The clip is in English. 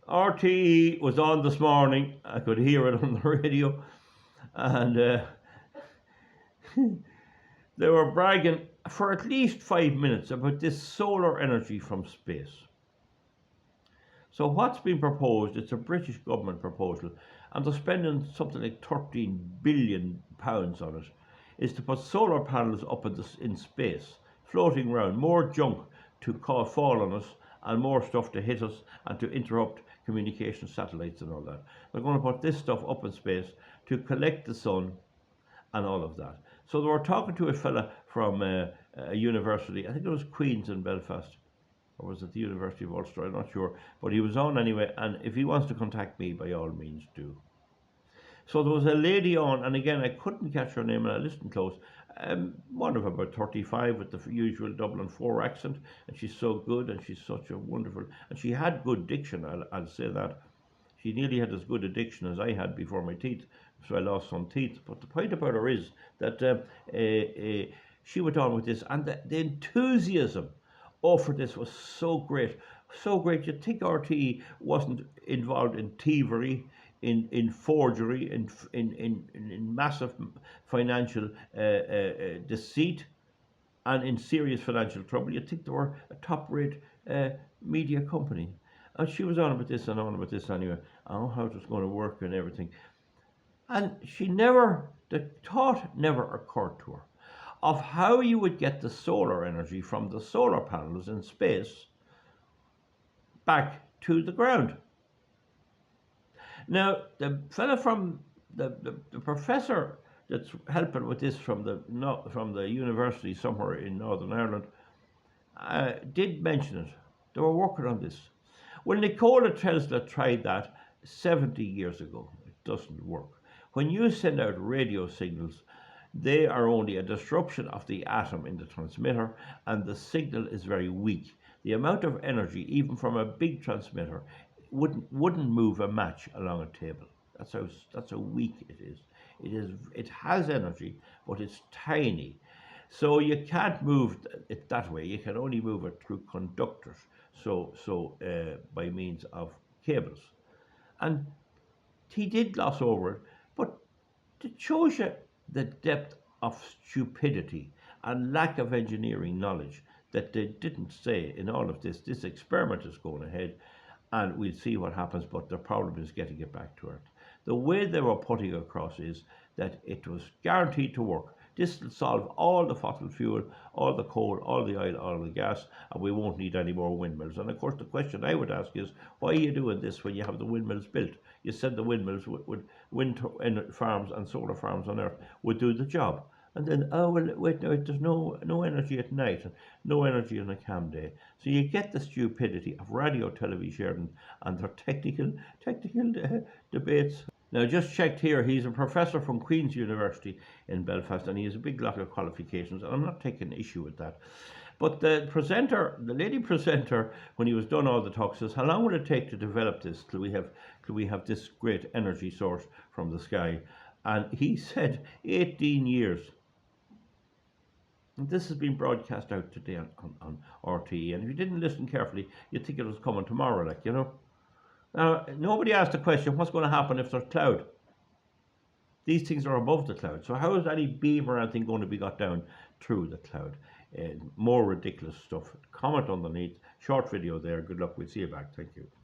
RTE was on this morning. I could hear it on the radio, and they were bragging for at least 5 minutes about this solar energy from space. So what's been proposed? It's a British government proposal, and they're spending something like £13 billion on it. Is to put solar panels up in space, floating around, more junk to fall on us, and more stuff to hit us and to interrupt communication satellites and all that. They're going to put this stuff up in space to collect the sun and all of that. So they were talking to a fella from a university, I think it was Queen's in Belfast, or was it the University of Ulster? I'm not sure, but he was on anyway. And if he wants to contact me, by all means, do. So there was a lady on, and again, I couldn't catch her name, and I listened close. One of about 35 with the usual Dublin 4 accent, and she's so good, and she's such a wonderful, and she had good diction, I'll say that. She nearly had as good a diction as I had before my teeth, so I lost some teeth. But the point about her is that she went on with this, and the enthusiasm for this was so great, so great. You'd think RTE wasn't involved in thievery, in forgery, in massive financial deceit, and in serious financial trouble. You'd think they were a top-rate media company. And she was on about this and on about this anyway, and how it was going to work and everything. And the thought never occurred to her of how you would get the solar energy from the solar panels in space back to the ground. Now, the fella from the professor that's helping with this from the university somewhere in Northern Ireland did mention it. They were working on this. Well, Nikola Tesla tried that 70 years ago. It doesn't work. When you send out radio signals, they are only a disruption of the atom in the transmitter, and the signal is very weak. The amount of energy, even from a big transmitter, wouldn't move a match along a table. That's how weak it is. It has energy, but it's tiny. So you can't move it that way. You can only move it through conductors, by means of cables. And he did gloss over it, but it shows you the depth of stupidity and lack of engineering knowledge that they didn't say in all of this. This experiment is going ahead, and we'll see what happens, but the problem is getting it back to Earth. The way they were putting it across is that it was guaranteed to work. This will solve all the fossil fuel, all the coal, all the oil, all the gas, and we won't need any more windmills. And of course, the question I would ask is, why are you doing this when you have the windmills built? You said the windmills would wind farms and solar farms on Earth would do the job. And then, oh, well, wait, no, there's no energy at night and no energy on a calm day. So you get the stupidity of radio, television, and their technical debates. Now, just checked here, he's a professor from Queen's University in Belfast, and he has a big lot of qualifications, and I'm not taking issue with that. But the lady presenter, when he was done all the talk, says, how long will it take to develop this till we have this great energy source from the sky? And he said 18 years. And this has been broadcast out today on RTE, and if you didn't listen carefully, you'd think it was coming tomorrow, like, you know. Now, nobody asked the question, what's going to happen if there's cloud? These things are above the cloud, so how is any beam or anything going to be got down through the cloud? More ridiculous stuff. Comment underneath. Short video there. Good luck. We'll see you back. Thank you.